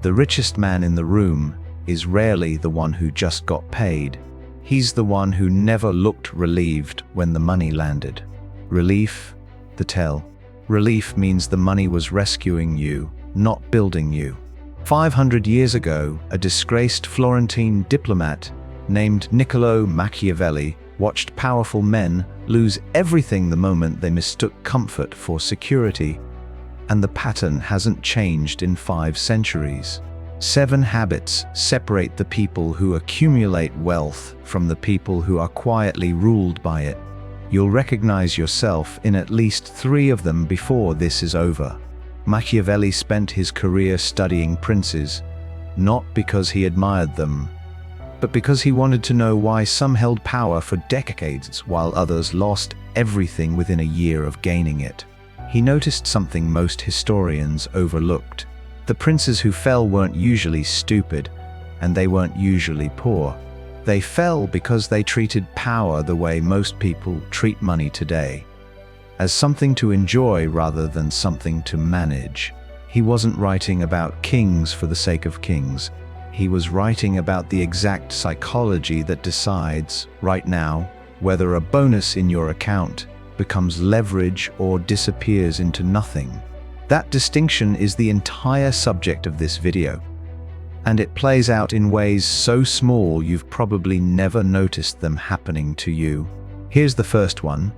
The richest man in the room is rarely the one who just got paid. He's the one who never looked relieved when the money landed. Relief, the tell. Relief means the money was rescuing you, not building you. 500 years ago, a disgraced Florentine diplomat named Niccolo Machiavelli watched powerful men lose everything the moment they mistook comfort for security, and the pattern hasn't changed in 5 centuries. 7 habits separate the people who accumulate wealth from the people who are quietly ruled by it. You'll recognize yourself in at least 3 of them before this is over. Machiavelli spent his career studying princes, not because he admired them, but because he wanted to know why some held power for decades while others lost everything within a year of gaining it. He noticed something most historians overlooked. The princes who fell weren't usually stupid, and they weren't usually poor. They fell because they treated power the way most people treat money today, as something to enjoy rather than something to manage. He wasn't writing about kings for the sake of kings. He was writing about the exact psychology that decides, right now, whether a bonus in your account becomes leverage or disappears into nothing. That distinction is the entire subject of this video, and it plays out in ways so small you've probably never noticed them happening to you. Here's the first one,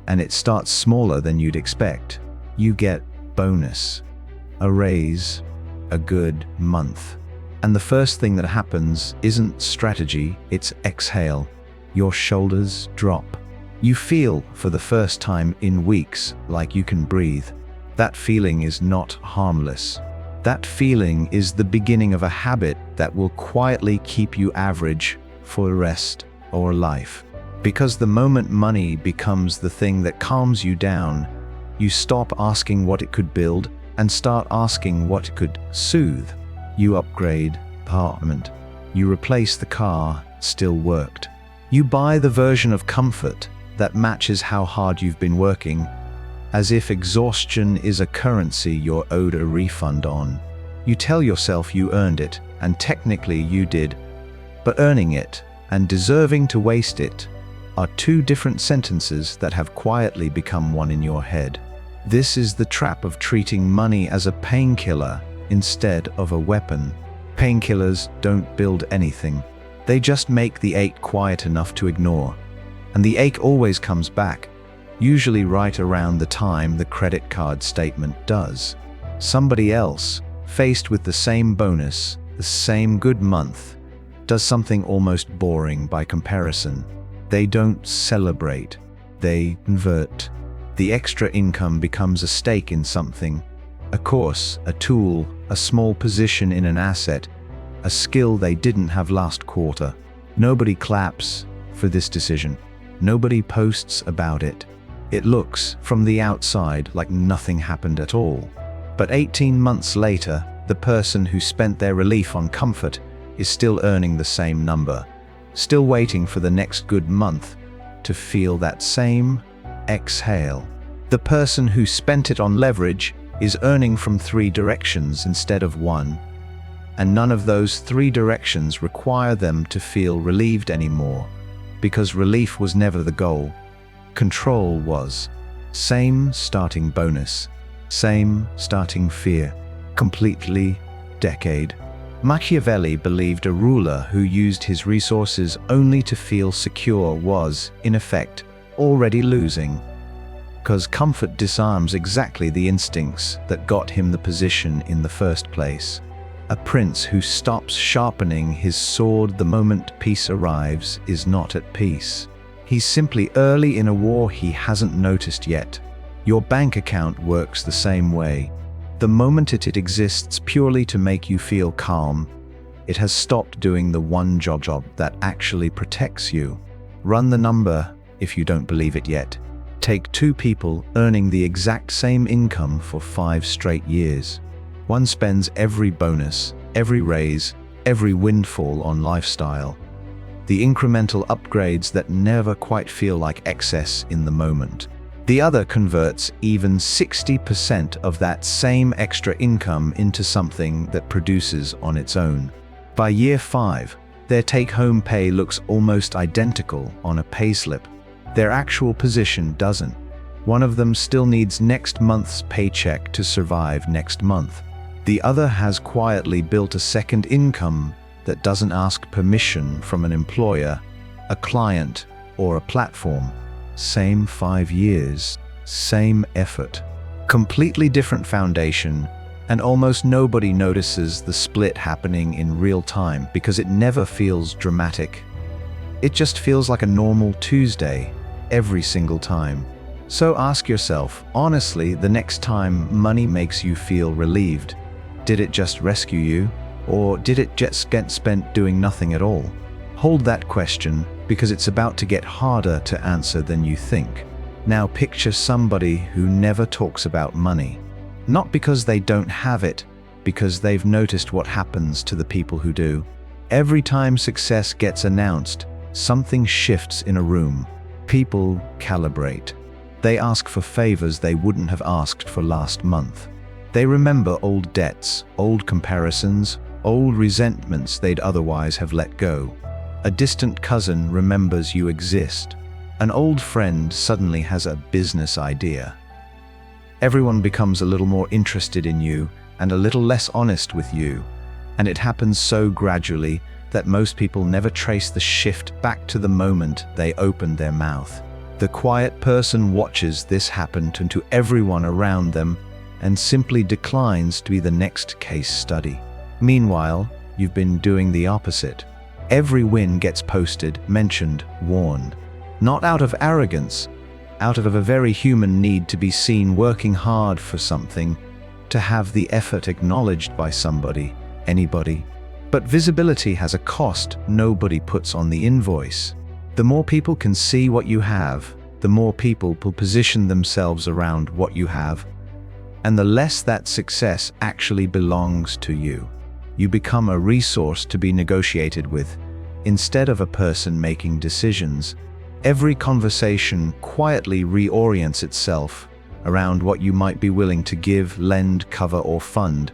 and it starts smaller than you'd expect. You get bonus, a raise, a good month. And the first thing that happens isn't strategy, it's exhale. Your shoulders drop. You feel, for the first time in weeks, like you can breathe. That feeling is not harmless. That feeling is the beginning of a habit that will quietly keep you average for the rest of your life. Because the moment money becomes the thing that calms you down, you stop asking what it could build and start asking what it could soothe. You upgrade the apartment. You replace the car, still worked. You buy the version of comfort that matches how hard you've been working, as if exhaustion is a currency you're owed a refund on. You tell yourself you earned it, and technically you did, but earning it and deserving to waste it are 2 different sentences that have quietly become one in your head. This is the trap of treating money as a painkiller instead of a weapon. Painkillers don't build anything. They just make the ache quiet enough to ignore. And the ache always comes back, usually right around the time the credit card statement does. Somebody else, faced with the same bonus, the same good month, does something almost boring by comparison. They don't celebrate, they convert. The extra income becomes a stake in something, a course, a tool, a small position in an asset, a skill they didn't have last quarter. Nobody claps for this decision. Nobody posts about it. It looks, from the outside, like nothing happened at all. But 18 months later, the person who spent their relief on comfort is still earning the same number, still waiting for the next good month to feel that same exhale. The person who spent it on leverage is earning from 3 directions instead of 1, and none of those 3 directions require them to feel relieved anymore, because relief was never the goal. Control was. Same starting bonus, same starting fear, completely decade. Machiavelli believed a ruler who used his resources only to feel secure was, in effect, already losing. Because comfort disarms exactly the instincts that got him the position in the first place. A prince who stops sharpening his sword the moment peace arrives is not at peace. He's simply early in a war he hasn't noticed yet. Your bank account works the same way. The moment it exists purely to make you feel calm, it has stopped doing the one job that actually protects you. Run the number if you don't believe it yet. Take 2 people earning the exact same income for 5 straight years. One spends every bonus, every raise, every windfall on lifestyle. The incremental upgrades that never quite feel like excess in the moment. The other converts even 60% of that same extra income into something that produces on its own. By year 5, their take-home pay looks almost identical on a payslip. Their actual position doesn't. One of them still needs next month's paycheck to survive next month. The other has quietly built a second income that doesn't ask permission from an employer, a client, or a platform. Same 5 years, same effort. Completely different foundation, and almost nobody notices the split happening in real time because it never feels dramatic. It just feels like a normal Tuesday, every single time. So ask yourself, honestly, the next time money makes you feel relieved, did it just rescue you? Or did it just get spent doing nothing at all? Hold that question, because it's about to get harder to answer than you think. Now picture somebody who never talks about money. Not because they don't have it, because they've noticed what happens to the people who do. Every time success gets announced, something shifts in a room. People calibrate. They ask for favors they wouldn't have asked for last month. They remember old debts, old comparisons, old resentments they'd otherwise have let go. A distant cousin remembers you exist. An old friend suddenly has a business idea. Everyone becomes a little more interested in you and a little less honest with you. And it happens so gradually that most people never trace the shift back to the moment they opened their mouth. The quiet person watches this happen to everyone around them and simply declines to be the next case study. Meanwhile, you've been doing the opposite. Every win gets posted, mentioned, warned. Not out of arrogance, out of a very human need to be seen working hard for something, to have the effort acknowledged by somebody, anybody. But visibility has a cost nobody puts on the invoice. The more people can see what you have, the more people will position themselves around what you have, and the less that success actually belongs to you. You become a resource to be negotiated with, instead of a person making decisions. Every conversation quietly reorients itself around what you might be willing to give, lend, cover, or fund,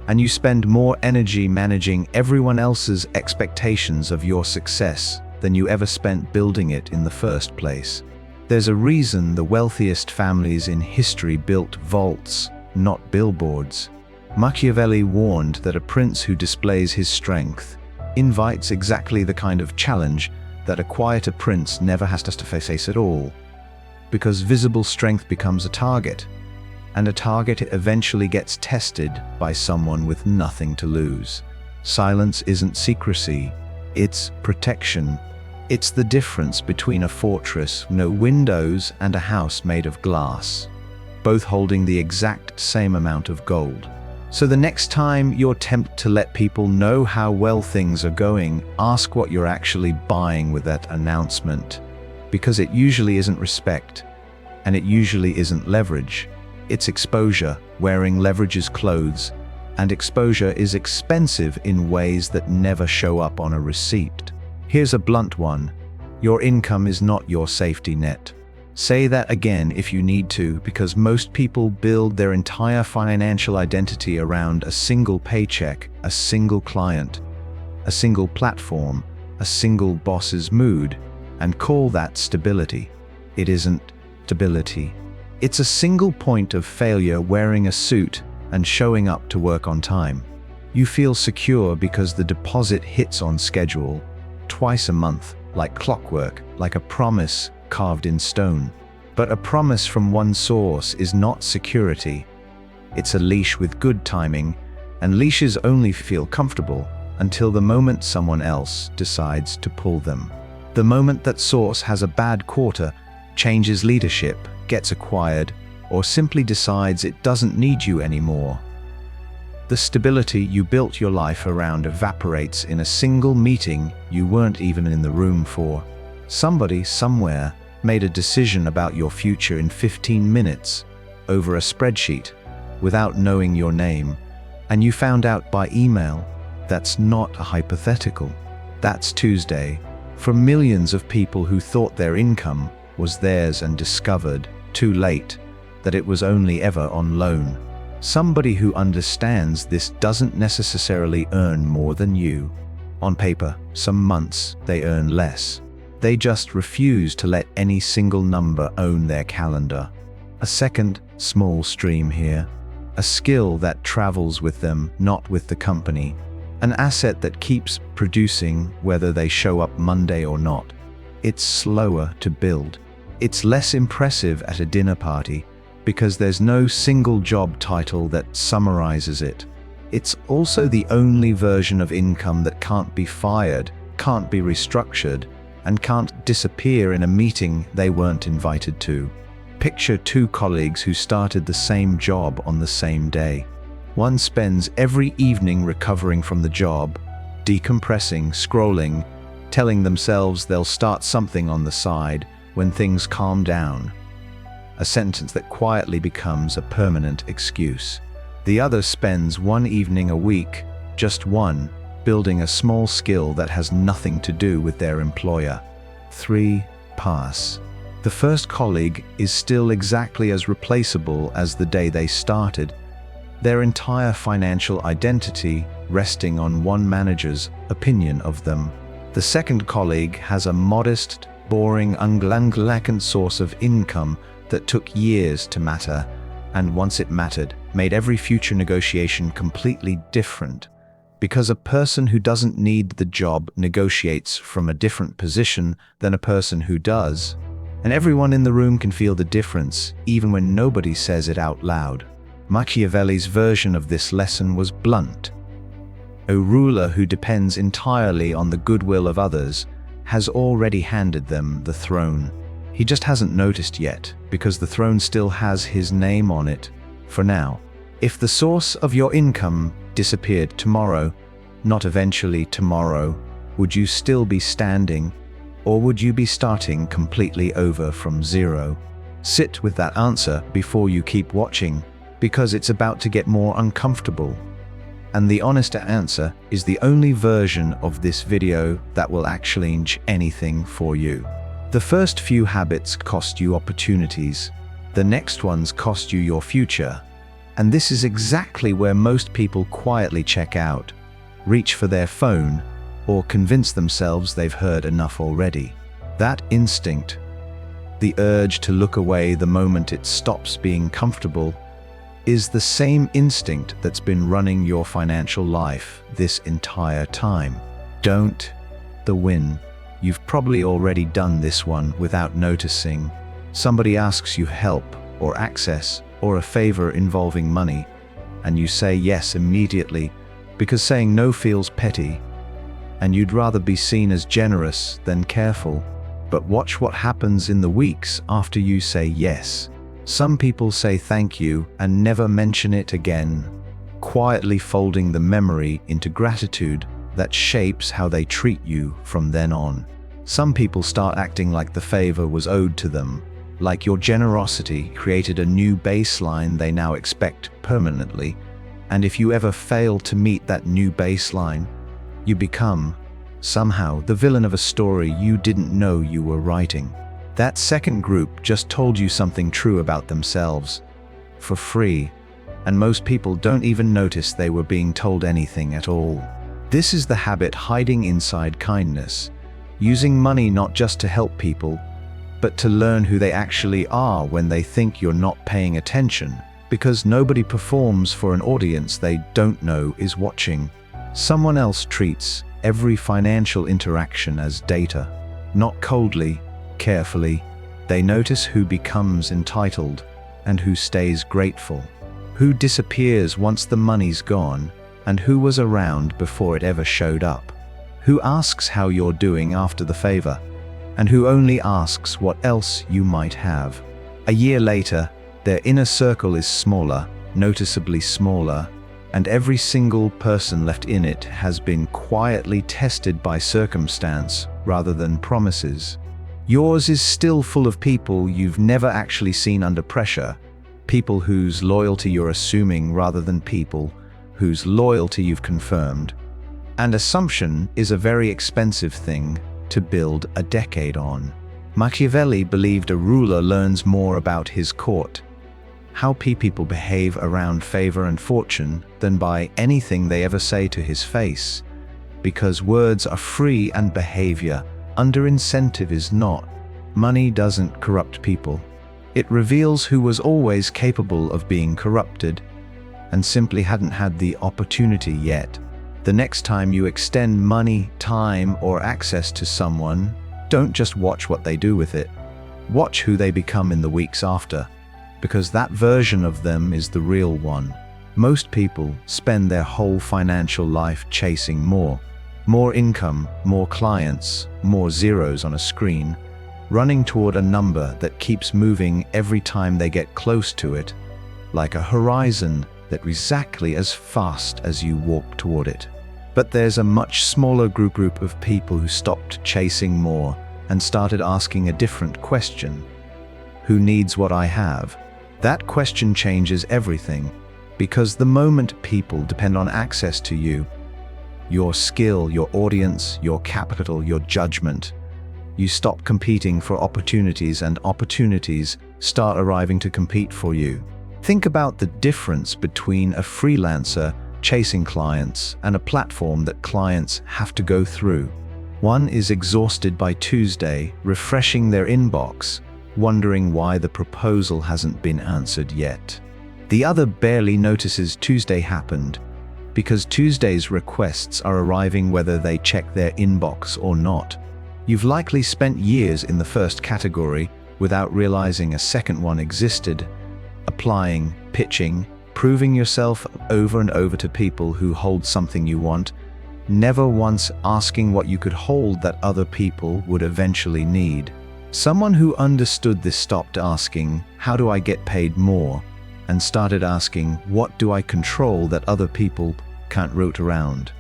and you spend more energy managing everyone else's expectations of your success than you ever spent building it in the first place. There's a reason the wealthiest families in history built vaults, not billboards. Machiavelli warned that a prince who displays his strength invites exactly the kind of challenge that a quieter prince never has to face at all. Because visible strength becomes a target, and a target eventually gets tested by someone with nothing to lose. Silence isn't secrecy, it's protection. It's the difference between a fortress, no windows, and a house made of glass, both holding the exact same amount of gold. So the next time you're tempted to let people know how well things are going, ask what you're actually buying with that announcement, because it usually isn't respect, and it usually isn't leverage. It's exposure, wearing leverage's clothes, and exposure is expensive in ways that never show up on a receipt. Here's a blunt one. Your income is not your safety net. Say that again if you need to, because most people build their entire financial identity around a single paycheck, a single client, a single platform, a single boss's mood, and call that stability. It isn't stability. It's a single point of failure wearing a suit and showing up to work on time. You feel secure because the deposit hits on schedule, twice a month, like clockwork, like a promise carved in stone. But a promise from one source is not security. It's a leash with good timing, and leashes only feel comfortable until the moment someone else decides to pull them. The moment that source has a bad quarter, changes leadership, gets acquired, or simply decides it doesn't need you anymore, the stability you built your life around evaporates in a single meeting you weren't even in the room for. Somebody, somewhere, made a decision about your future in 15 minutes, over a spreadsheet, without knowing your name, and you found out by email. That's not a hypothetical. That's Tuesday, for millions of people who thought their income was theirs and discovered too late, that it was only ever on loan. Somebody who understands this doesn't necessarily earn more than you. On paper, some months they earn less. They just refuse to let any single number own their calendar. A second, small stream here. A skill that travels with them, not with the company. An asset that keeps producing whether they show up Monday or not. It's slower to build. It's less impressive at a dinner party because there's no single job title that summarizes it. It's also the only version of income that can't be fired, can't be restructured, and can't disappear in a meeting they weren't invited to. Picture two colleagues who started the same job on the same day. One spends every evening recovering from the job, decompressing, scrolling, telling themselves they'll start something on the side when things calm down. A sentence that quietly becomes a permanent excuse. The other spends one evening a week, just one, building a small skill that has nothing to do with their employer. 3 pass. The first colleague is still exactly as replaceable as the day they started, their entire financial identity resting on one manager's opinion of them. The second colleague has a modest, boring, unglancant source of income that took years to matter, and once it mattered, made every future negotiation completely different. Because a person who doesn't need the job negotiates from a different position than a person who does. And everyone in the room can feel the difference, even when nobody says it out loud. Machiavelli's version of this lesson was blunt. A ruler who depends entirely on the goodwill of others has already handed them the throne. He just hasn't noticed yet, because the throne still has his name on it, for now. If the source of your income disappeared tomorrow, not eventually tomorrow, would you still be standing, or would you be starting completely over from zero? Sit with that answer before you keep watching, because it's about to get more uncomfortable. And the honest answer is the only version of this video that will actually change anything for you. The first few habits cost you opportunities. The next ones cost you your future. And this is exactly where most people quietly check out, reach for their phone, or convince themselves they've heard enough already. That instinct, the urge to look away the moment it stops being comfortable, is the same instinct that's been running your financial life this entire time. Don't the win. You've probably already done this one without noticing. Somebody asks you help or access or a favor involving money, and you say yes immediately because saying no feels petty, and you'd rather be seen as generous than careful. But watch what happens in the weeks after you say yes. Some people say thank you and never mention it again, quietly folding the memory into gratitude that shapes how they treat you from then on. Some people start acting like the favor was owed to them, like your generosity created a new baseline they now expect permanently, and if you ever fail to meet that new baseline, you become, somehow, the villain of a story you didn't know you were writing. That second group just told you something true about themselves, for free, and most people don't even notice they were being told anything at all. This is the habit hiding inside kindness, using money not just to help people, but to learn who they actually are when they think you're not paying attention, because nobody performs for an audience they don't know is watching. Someone else treats every financial interaction as data, not coldly, carefully. They notice who becomes entitled and who stays grateful, who disappears once the money's gone, and who was around before it ever showed up, who asks how you're doing after the favor, and who only asks what else you might have. A year later, their inner circle is smaller, noticeably smaller, and every single person left in it has been quietly tested by circumstance rather than promises. Yours is still full of people you've never actually seen under pressure, people whose loyalty you're assuming rather than people whose loyalty you've confirmed. And assumption is a very expensive thing to build a decade on. Machiavelli believed a ruler learns more about his court, how people behave around favor and fortune, than by anything they ever say to his face, because words are free and behavior under incentive is not. Money doesn't corrupt people. It reveals who was always capable of being corrupted and simply hadn't had the opportunity yet. The next time you extend money, time, or access to someone, don't just watch what they do with it. Watch who they become in the weeks after, because that version of them is the real one. Most people spend their whole financial life chasing more income, more clients, more zeros on a screen, running toward a number that keeps moving every time they get close to it, like a horizon that exactly as fast as you walk toward it. But there's a much smaller group of people who stopped chasing more and started asking a different question. Who needs what I have? That question changes everything, because the moment people depend on access to you, your skill, your audience, your capital, your judgment, you stop competing for opportunities and opportunities start arriving to compete for you. Think about the difference between a freelancer chasing clients and a platform that clients have to go through. One is exhausted by Tuesday, refreshing their inbox, wondering why the proposal hasn't been answered yet. The other barely notices Tuesday happened, because Tuesday's requests are arriving whether they check their inbox or not. You've likely spent years in the first category without realizing a second one existed, applying, pitching, proving yourself over and over to people who hold something you want, never once asking what you could hold that other people would eventually need. Someone who understood this stopped asking, how do I get paid more? And started asking, what do I control that other people can't root around?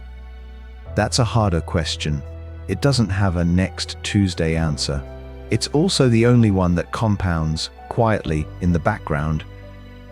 That's a harder question. It doesn't have a next Tuesday answer. It's also the only one that compounds quietly in the background,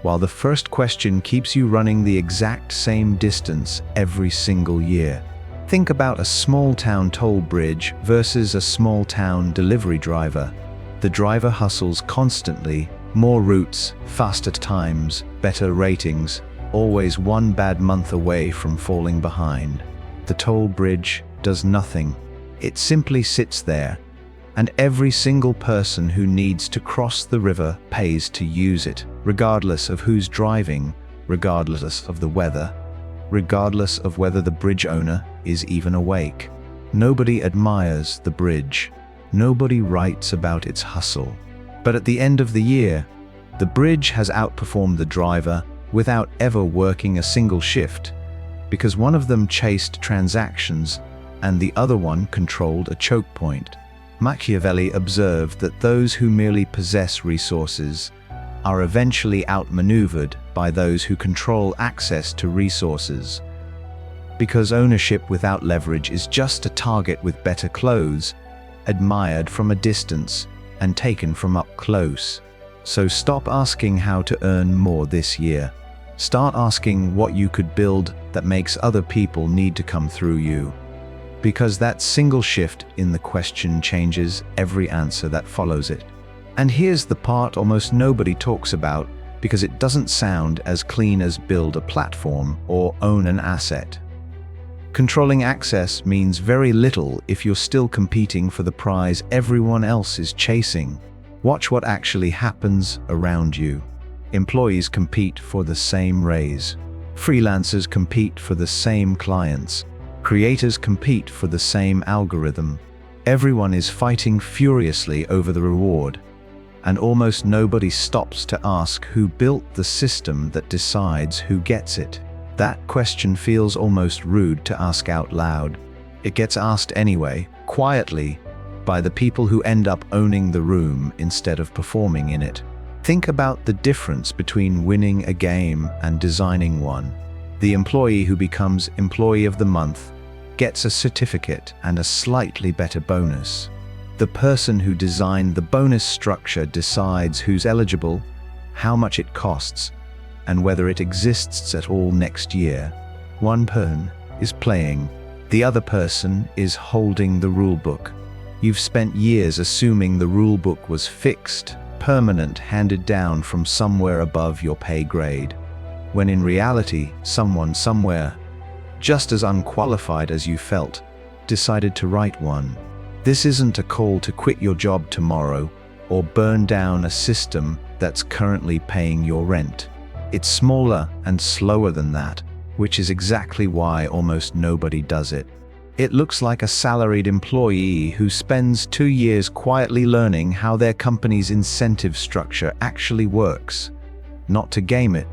while the first question keeps you running the exact same distance every single year. Think about a small-town toll bridge versus a small-town delivery driver. The driver hustles constantly, more routes, faster times, better ratings, always one bad month away from falling behind. The toll bridge does nothing. It simply sits there, and every single person who needs to cross the river pays to use it, regardless of who's driving, regardless of the weather, regardless of whether the bridge owner is even awake. Nobody admires the bridge. Nobody writes about its hustle. But at the end of the year, the bridge has outperformed the driver without ever working a single shift, because one of them chased transactions and the other one controlled a choke point. Machiavelli observed that those who merely possess resources are eventually outmaneuvered by those who control access to resources, because ownership without leverage is just a target with better clothes, admired from a distance and taken from up close. So stop asking how to earn more this year. Start asking what you could build that makes other people need to come through you. Because that single shift in the question changes every answer that follows it. And here's the part almost nobody talks about, because it doesn't sound as clean as build a platform or own an asset. Controlling access means very little if you're still competing for the prize everyone else is chasing. Watch what actually happens around you. Employees compete for the same raise. Freelancers compete for the same clients. Creators compete for the same algorithm. Everyone is fighting furiously over the reward, and almost nobody stops to ask who built the system that decides who gets it. That question feels almost rude to ask out loud. It gets asked anyway, quietly, by the people who end up owning the room instead of performing in it. Think about the difference between winning a game and designing one. The employee who becomes Employee of the Month gets a certificate and a slightly better bonus. The person who designed the bonus structure decides who's eligible, how much it costs, and whether it exists at all next year. One person is playing, the other person is holding the rulebook. You've spent years assuming the rule book was fixed, permanent, handed down from somewhere above your pay grade, when in reality, someone somewhere, just as unqualified as you felt, decided to write one. This isn't a call to quit your job tomorrow or burn down a system that's currently paying your rent. It's smaller and slower than that, which is exactly why almost nobody does it. It looks like a salaried employee who spends 2 years quietly learning how their company's incentive structure actually works, not to game it,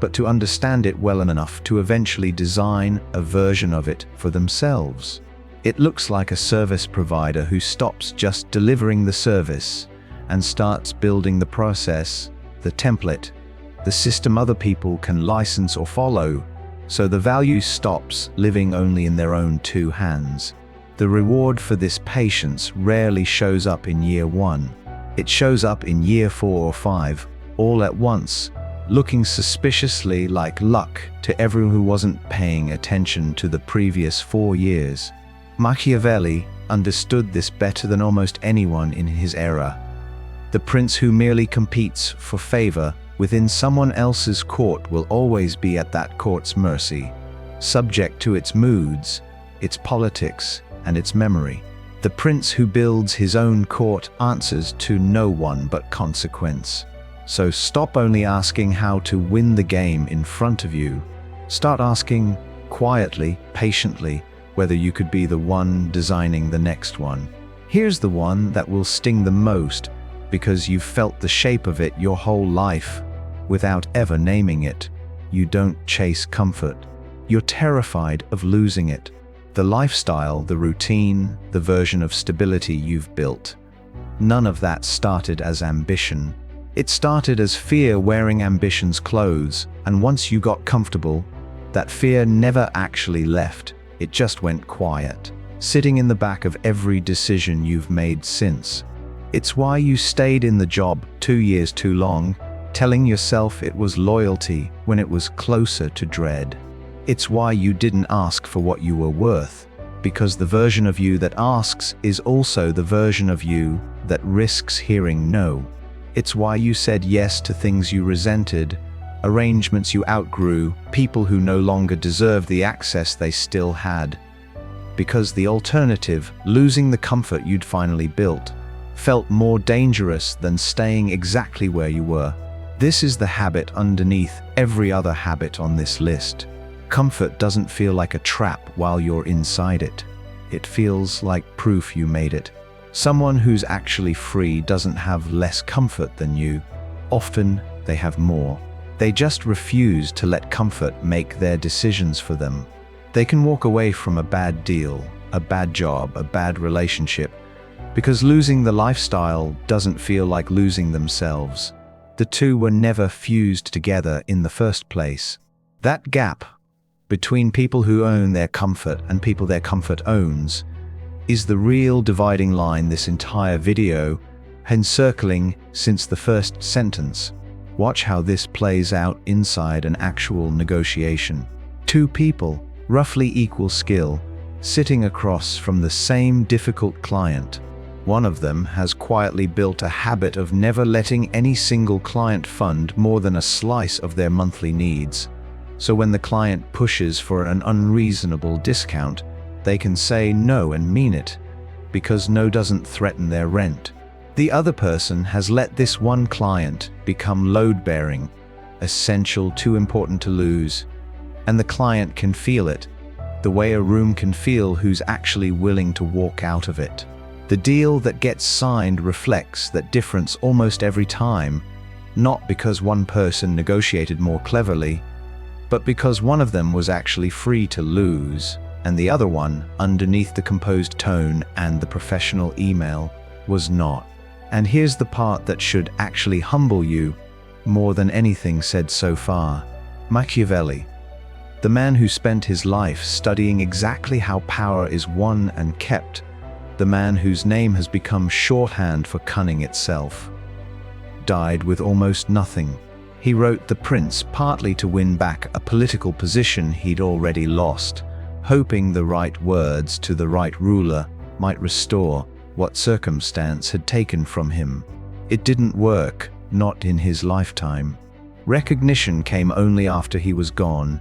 but to understand it well enough to eventually design a version of it for themselves. It looks like a service provider who stops just delivering the service and starts building the process, the template, the system other people can license or follow, so the value stops living only in their own 2 hands. The reward for this patience rarely shows up in year 1. It shows up in year 4 or 5, all at once, looking suspiciously like luck to everyone who wasn't paying attention to the previous 4 years. Machiavelli understood this better than almost anyone in his era. The prince who merely competes for favor within someone else's court will always be at that court's mercy, subject to its moods, its politics, and its memory. The prince who builds his own court answers to no one but consequence. So stop only asking how to win the game in front of you. Start asking, quietly, patiently, whether you could be the one designing the next one. Here's the one that will sting the most, because you've felt the shape of it your whole life, without ever naming it. You don't chase comfort. You're terrified of losing it. The lifestyle, the routine, the version of stability you've built. None of that started as ambition. It started as fear wearing ambition's clothes, and once you got comfortable, that fear never actually left. It just went quiet, sitting in the back of every decision you've made since. It's why you stayed in the job 2 years too long, telling yourself it was loyalty when it was closer to dread. It's why you didn't ask for what you were worth, because the version of you that asks is also the version of you that risks hearing no. It's why you said yes to things you resented, arrangements you outgrew, people who no longer deserve the access they still had. Because the alternative, losing the comfort you'd finally built, felt more dangerous than staying exactly where you were. This is the habit underneath every other habit on this list. Comfort doesn't feel like a trap while you're inside it. It feels like proof you made it. Someone who's actually free doesn't have less comfort than you. Often, they have more. They just refuse to let comfort make their decisions for them. They can walk away from a bad deal, a bad job, a bad relationship, because losing the lifestyle doesn't feel like losing themselves. The two were never fused together in the first place. That gap between people who own their comfort and people their comfort owns is the real dividing line this entire video has circling since the first sentence. Watch how this plays out inside an actual negotiation. 2 people, roughly equal skill, sitting across from the same difficult client. One of them has quietly built a habit of never letting any single client fund more than a slice of their monthly needs. So when the client pushes for an unreasonable discount, they can say no and mean it, because no doesn't threaten their rent. The other person has let this one client become load-bearing, essential, too important to lose, and the client can feel it, the way a room can feel who's actually willing to walk out of it. The deal that gets signed reflects that difference almost every time, not because one person negotiated more cleverly, but because one of them was actually free to lose, and the other one, underneath the composed tone and the professional email, was not. And here's the part that should actually humble you more than anything said so far. Machiavelli, the man who spent his life studying exactly how power is won and kept, the man whose name has become shorthand for cunning itself, died with almost nothing. He wrote The Prince partly to win back a political position he'd already lost, hoping the right words to the right ruler might restore what circumstance had taken from him. It didn't work, not in his lifetime. Recognition came only after he was gone,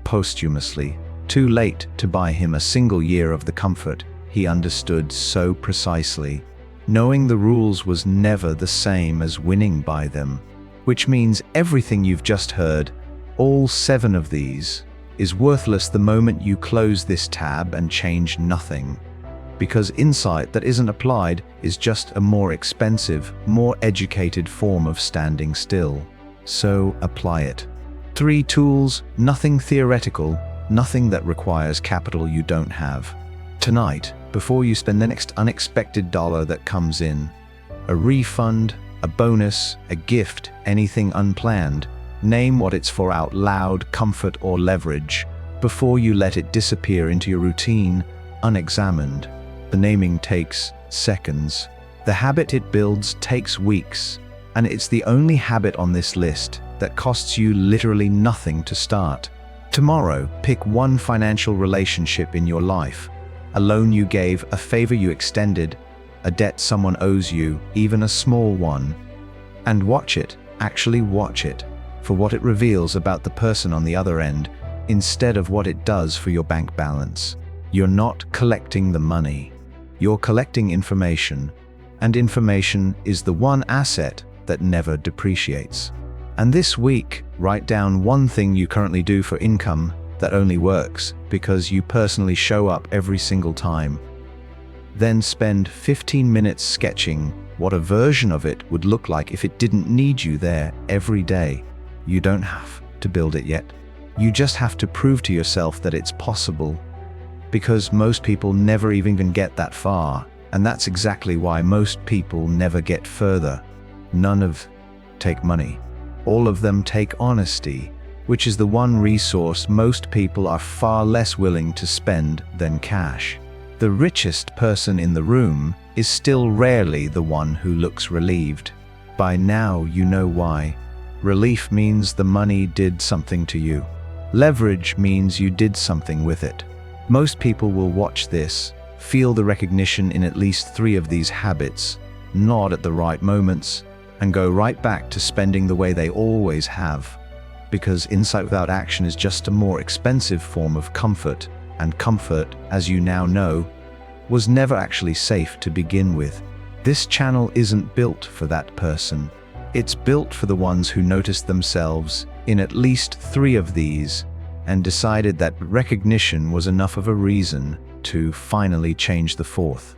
posthumously, too late to buy him a single year of the comfort he understood so precisely. Knowing the rules was never the same as winning by them, which means everything you've just heard, all 7 of these, is worthless the moment you close this tab and change nothing. Because insight that isn't applied is just a more expensive, more educated form of standing still. So apply it. 3 tools, nothing theoretical, nothing that requires capital you don't have. Tonight, before you spend the next unexpected dollar that comes in, a refund, a bonus, a gift, anything unplanned, name what it's for out loud, comfort or leverage, before you let it disappear into your routine, unexamined. The naming takes seconds. The habit it builds takes weeks, and it's the only habit on this list that costs you literally nothing to start. Tomorrow, pick one financial relationship in your life, a loan you gave, a favor you extended, a debt someone owes you, even a small one, and watch it, actually watch it, for what it reveals about the person on the other end, instead of what it does for your bank balance. You're not collecting the money. You're collecting information, and information is the one asset that never depreciates. And this week, write down one thing you currently do for income that only works because you personally show up every single time. Then spend 15 minutes sketching what a version of it would look like if it didn't need you there every day. You don't have to build it yet. You just have to prove to yourself that it's possible. Because most people never even get that far, and that's exactly why most people never get further. None of take money. All of them take honesty, which is the one resource most people are far less willing to spend than cash. The richest person in the room is still rarely the one who looks relieved. By now you know why. Relief means the money did something to you. Leverage means you did something with it. Most people will watch this, feel the recognition in at least 3 of these habits, nod at the right moments, and go right back to spending the way they always have. Because insight without action is just a more expensive form of comfort, and comfort, as you now know, was never actually safe to begin with. This channel isn't built for that person. It's built for the ones who noticed themselves in at least 3 of these and decided that recognition was enough of a reason to finally change the 4th.